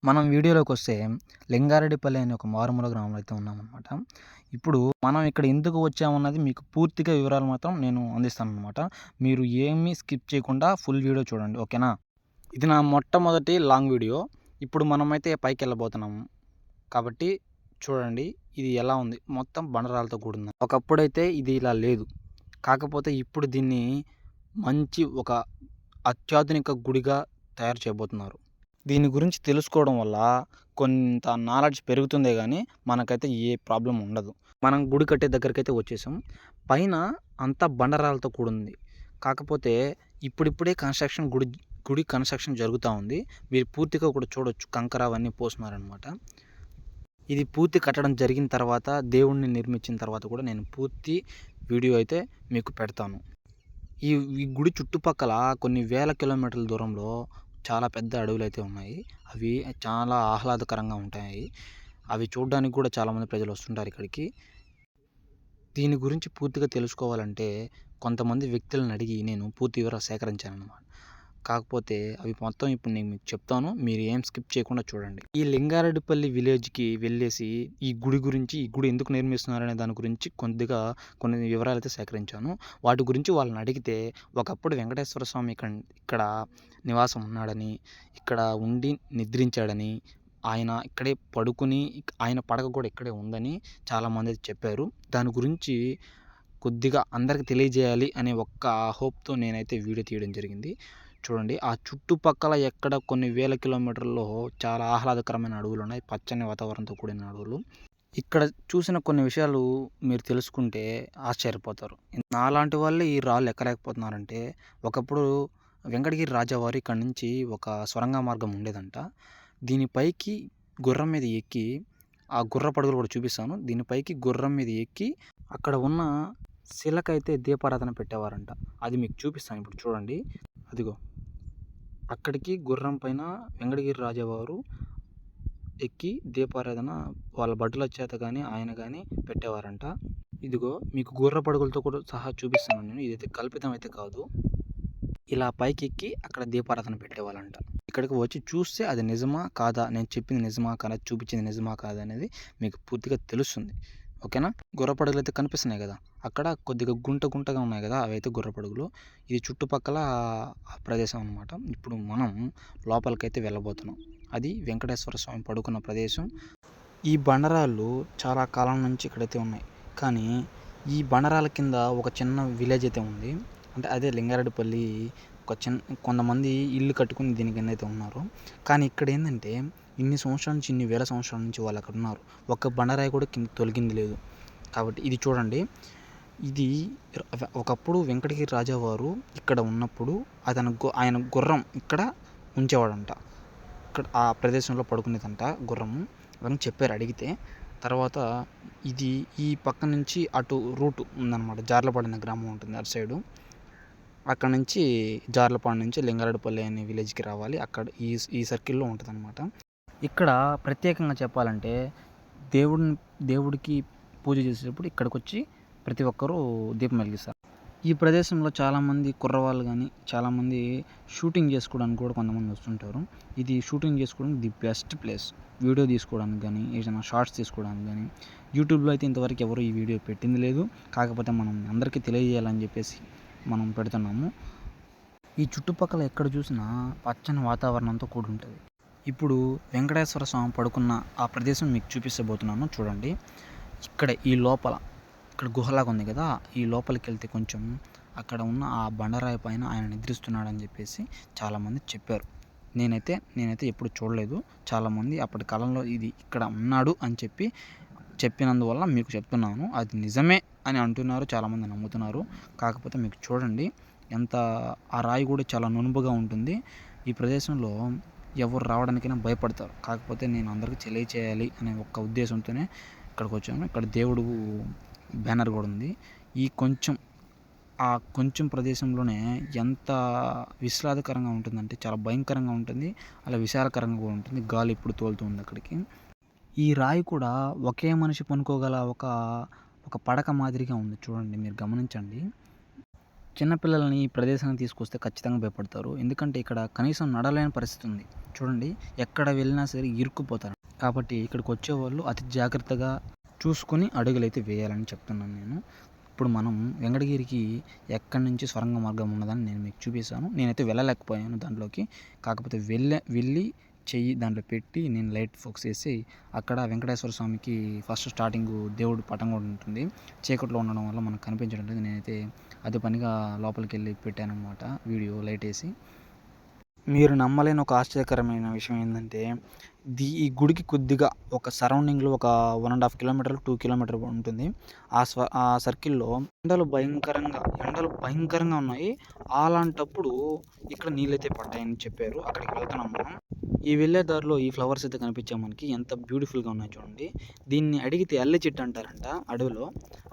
మనం వీడియోలోకొస్తే లింగారెడ్డిపల్లి అనే ఒక మారుమూల గ్రామంలో అయితే ఉన్నామనమాట. ఇప్పుడు మనం ఇక్కడ ఎందుకు వచ్చామన్నది మీకు పూర్తిగా వివరాలు మాత్రం నేను అందిస్తాననమాట. మీరు ఏమీ స్కిప్ చేయకుండా ఫుల్ వీడియో చూడండి. ఓకేనా? ఇది నా మొట్టమొదటి లాంగ్ వీడియో. ఇప్పుడు మనమైతే పైకెళ్ళబోతున్నాము. కాబట్టి చూడండి ఇది ఎలా ఉంది. మొత్తం బండరాలతో కూడింది. ఒకప్పుడైతే ఇది ఇలా లేదు. కాకపోతే ఇప్పుడు దీన్ని మంచి ఒక అత్యాధునిక గుడిగా తయారు చేయబోతున్నారు. దీని గురించి తెలుసుకోవడం వల్ల కొంత నాలెడ్జ్ పెరుగుతుందే కానీ మనకైతే ఏ ప్రాబ్లం ఉండదు. మనం గుడి కట్టే దగ్గరికైతే వచ్చేసాం. పైన అంతా బండరాలతో కూడింది. కాకపోతే ఇప్పుడిప్పుడే గుడి కన్స్ట్రక్షన్ జరుగుతూ ఉంది. మీరు పూర్తిగా కూడా చూడొచ్చు. కంకర అవన్నీ పోస్తున్నారనమాట. ఇది పూర్తి కట్టడం జరిగిన తర్వాత, దేవుణ్ణి నిర్మించిన తర్వాత కూడా నేను పూర్తి వీడియో అయితే మీకు పెడతాను. ఈ గుడి చుట్టుపక్కల కొన్ని వేల కిలోమీటర్ల దూరంలో చాలా పెద్ద అడవులు అయితే ఉన్నాయి. అవి చాలా ఆహ్లాదకరంగా ఉంటాయి. అవి చూడడానికి కూడా చాలామంది ప్రజలు వస్తుంటారు ఇక్కడికి. దీని గురించి పూర్తిగా తెలుసుకోవాలంటే కొంతమంది వ్యక్తులను అడిగి నేను పూర్తి వివరాలు సేకరించానన్నమాట. కాకపోతే అవి మొత్తం ఇప్పుడు నేను మీకు చెప్తాను. మీరు ఏం స్కిప్ చేయకుండా చూడండి. ఈ లింగారెడ్డిపల్లి విలేజ్కి వెళ్ళేసి ఈ గుడి ఎందుకు నిర్మిస్తున్నారనే దాని గురించి కొన్ని వివరాలు అయితే సేకరించాను. వాటి గురించి వాళ్ళని అడిగితే ఒకప్పుడు వెంకటేశ్వర స్వామి ఇక్కడ నివాసం ఉన్నాడని, ఇక్కడ ఉండి నిద్రించాడని, ఆయన ఇక్కడే పడుకుని ఆయన పడక కూడా ఇక్కడే ఉందని చాలామంది అయితే చెప్పారు. దాని గురించి కొద్దిగా అందరికి తెలియజేయాలి అనే ఒక్క హోప్తో నేనైతే వీడియో తీయడం జరిగింది. చూడండి, ఆ చుట్టుపక్కల ఎక్కడ కొన్ని వేల కిలోమీటర్లలో చాలా ఆహ్లాదకరమైన అడవులు ఉన్నాయి. పచ్చని వాతావరణంతో కూడిన అడవులు. ఇక్కడ చూసిన కొన్ని విషయాలు మీరు తెలుసుకుంటే ఆశ్చర్యపోతారు. నాలాంటి వాళ్ళే ఈ రాళ్ళు ఎక్కలేకపోతున్నారంటే, ఒకప్పుడు వెంకటగిరి రాజావారు ఇక్కడ నుంచి ఒక సొరంగ మార్గం ఉండేదంట. దీనిపైకి గుర్రం మీద ఎక్కి, ఆ గుర్ర పడుగులు కూడా చూపిస్తాను. దీనిపైకి గుర్రం మీద ఎక్కి అక్కడ ఉన్న శిలకైతే దీపారాధన పెట్టేవారంట. అది మీకు చూపిస్తాను ఇప్పుడు చూడండి. అదిగో అక్కడికి గుర్రం పైన వెంకటగిరి రాజావారు ఎక్కి దీపారాధన వాళ్ళ భటుల చేత కానీ ఆయన కానీ పెట్టేవారంట. ఇదిగో మీకు గుర్ర పడుగులతో కూడా సహా చూపిస్తాను నేను. ఇదైతే కల్పితం అయితే కాదు. ఇలా పైకి ఎక్కి అక్కడ దీపారాధన పెట్టేవాళ్ళంట. ఇక్కడికి వచ్చి చూస్తే అది నిజమా కాదా, నేను చెప్పింది నిజమా కాదా, చూపించింది నిజమా కాదా అనేది మీకు పూర్తిగా తెలుస్తుంది. ఓకేనా? గుర్రపడుగులు అయితే కనిపిస్తున్నాయి కదా, అక్కడ కొద్దిగా గుంటగా ఉన్నాయి కదా, అవి అయితే గుర్రపడుగులు. ఇది చుట్టుపక్కల ప్రదేశం అనమాట. ఇప్పుడు మనం లోపలికైతే వెళ్ళబోతున్నాం. అది వెంకటేశ్వర స్వామి పడుకున్న ప్రదేశం. ఈ బండరాళ్ళు చాలా కాలం నుంచి ఇక్కడైతే ఉన్నాయి. కానీ ఈ బండరాల కింద ఒక చిన్న విలేజ్ అయితే ఉంది. అంటే అదే లింగారెడ్డిపల్లి. కొంతమంది ఇల్లు కట్టుకుని దీని కింద అయితే ఉన్నారు. కానీ ఇక్కడ ఏంటంటే ఇన్ని వేల సంవత్సరాల నుంచి వాళ్ళు అక్కడ ఉన్నారు. ఒక్క బండరాయి కూడా తొలగింది లేదు. కాబట్టి ఇది చూడండి. ఇది ఒకప్పుడు వెంకటగిరి రాజావారు ఇక్కడ ఉన్నప్పుడు ఆయన గుర్రం ఇక్కడ ఉంచేవాడంట. ఇక్కడ ఆ ప్రదేశంలో పడుకునేదంట గుర్రము అని చెప్పారు అడిగితే. తర్వాత ఇది ఈ పక్క నుంచి అటు రూటు ఉందన్నమాట. జార్లపాడు గ్రామం ఉంటుంది అటు సైడు. అక్కడ నుంచి జార్లపాడు నుంచి లింగారెడ్డిపల్లి అనే విలేజ్కి రావాలి. అక్కడ ఈ సర్కిల్లో ఉంటుంది అనమాట. ఇక్కడ ప్రత్యేకంగా చెప్పాలంటే దేవుడికి పూజ చేసేటప్పుడు ఇక్కడికి వచ్చి ప్రతి ఒక్కరూ దీపం వెలిగిస్తారు. ఈ ప్రదేశంలో చాలామంది కుర్రవాళ్ళు కానీ చాలామంది షూటింగ్ చేసుకోవడానికి కూడా కొంతమంది వస్తుంటారు. ఇది షూటింగ్ చేసుకోవడానికి ది బెస్ట్ ప్లేస్. వీడియో తీసుకోవడానికి కానీ, ఏదైనా షార్ట్స్ తీసుకోవడానికి కానీ. యూట్యూబ్లో అయితే ఇంతవరకు ఎవరు ఈ వీడియో పెట్టింది లేదు. కాకపోతే మనం అందరికీ తెలియజేయాలని చెప్పేసి మనం పెడుతున్నాము. ఈ చుట్టుపక్కల ఎక్కడ చూసినా పచ్చని వాతావరణంతో కూడి ఉంటుంది. ఇప్పుడు వెంకటేశ్వర స్వామి పడుకున్న ఆ ప్రదేశం మీకు చూపించబోతున్నాను చూడండి. ఈ లోపల ఇక్కడ గుహలాగా ఉంది కదా, ఈ లోపలికి వెళ్తే కొంచెం అక్కడ ఉన్న ఆ బండరాయి పైన ఆయన నిద్రిస్తున్నాడని చెప్పేసి చాలామంది చెప్పారు. నేనైతే ఎప్పుడు చూడలేదు. చాలామంది అప్పటి కాలంలో ఇది ఇక్కడ ఉన్నాడు అని చెప్పినందువల్ల మీకు చెప్తున్నాను. అది నిజమే అని అంటున్నారు, చాలామంది నమ్ముతున్నారు. కాకపోతే మీకు చూడండి ఆ రాయి కూడా చాలా నునుపుగా ఉంటుంది. ఈ ప్రదేశంలో ఎవరు రావడానికైనా భయపడతారు. కాకపోతే నేను అందరికీ తెలియచేయాలి అనే ఒక్క ఉద్దేశంతోనే ఇక్కడికి వచ్చాను. ఇక్కడ దేవుడు బ్యానర్ కూడా ఉంది. కొంచెం ప్రదేశంలోనే ఎంత విశ్లాదకరంగా ఉంటుందంటే చాలా భయంకరంగా ఉంటుంది, అలా విశాలకరంగా కూడా ఉంటుంది. గాలి ఇప్పుడు తోలుతుంది అక్కడికి. ఈ రాయి కూడా ఒకే మనిషి పనుకోగల ఒక పడక మాదిరిగా ఉంది చూడండి, మీరు గమనించండి. చిన్నపిల్లల్ని ఈ ప్రదేశానికి తీసుకొస్తే ఖచ్చితంగా భయపడతారు. ఎందుకంటే ఇక్కడ కనీసం నడవలేని పరిస్థితి ఉంది. చూడండి, ఎక్కడ వెళ్ళినా సరే ఇరుక్కుపోతారు. కాబట్టి ఇక్కడికి వచ్చేవాళ్ళు అతి జాగ్రత్తగా చూసుకొని అడుగులైతే వేయాలని చెప్తున్నాను నేను. ఇప్పుడు మనం వెంకటగిరికి ఎక్కడి నుంచి సొరంగ మార్గం ఉన్నదని నేను మీకు చూపిస్తాను. నేనైతే వెళ్ళలేకపోయాను దాంట్లోకి. కాకపోతే వెళ్ళి చెయ్యి దాంట్లో పెట్టి నేను లైట్ ఫోకస్ చేసి అక్కడ వెంకటేశ్వర స్వామికి ఫస్ట్ స్టార్టింగు దేవుడు పటం కూడా ఉంటుంది. చీకట్లో ఉండడం వల్ల మనకు కనిపించడం లేదు. నేనైతే అదే పనిగా లోపలికి వెళ్ళి పెట్టానన్నమాట వీడియో లైట్ వేసి. మీరు నమ్మలేని ఒక ఆశ్చర్యకరమైన విషయం ఏంటంటే, ఈ గుడికి కొద్దిగా ఒక సరౌండింగ్‌లో ఒక 1½ కిలోమీటర్, 2 కిలోమీటర్ ఉంటుంది. ఆ సర్కిల్‌లో ఎండలు భయంకరంగా ఉన్నాయి. అలాంటప్పుడు ఇక్కడ నీళ్ళైతే పడ్డాయని చెప్పారు. అక్కడికి వెళ్తున్నాం మనం. ఈ వెళ్ళే దారిలో ఈ ఫ్లవర్స్ అయితే కనిపించాయి మనకి. ఎంత బ్యూటిఫుల్‌గా ఉన్నాయో చూడండి. దీన్ని అడిగితే అల్లె చెట్టు అంటారంట అడవిలో.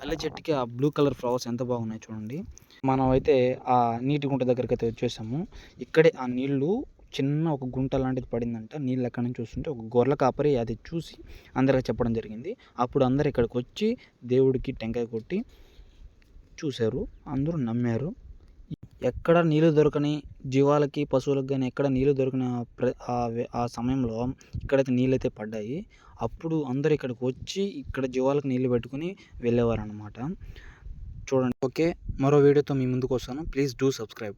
అల్లె చెట్టుకి ఆ బ్లూ కలర్ ఫ్లవర్స్ ఎంత బాగున్నాయో చూడండి. మనమైతే ఆ నీటి గుంట దగ్గరికైతే వచ్చేసాము. ఇక్కడే ఆ నీళ్ళు చిన్న ఒక గుంట లాంటిది పడిందంట. నీళ్ళు ఎక్కడి నుంచి వస్తుంటే ఒక గొర్రెల కాపరి అది చూసి అందరికి చెప్పడం జరిగింది. అప్పుడు అందరు ఇక్కడికి వచ్చి దేవుడికి టెంకాయ కొట్టి చూశారు. అందరూ నమ్మారు. ఎక్కడ నీళ్ళు దొరకని జీవాలకి, పశువులకు గానీ ఎక్కడ నీళ్ళు దొరికిన ఆ సమయంలో ఇక్కడైతే నీళ్ళైతే పడ్డాయి. అప్పుడు అందరూ ఇక్కడికి వచ్చి ఇక్కడ జీవాలకు నీళ్ళు పెట్టుకొని వెళ్ళేవారనమాట. చూడండి. ఓకే, మరో వీడియోతో మీ ముందుకు వస్తాను. Please do subscribe.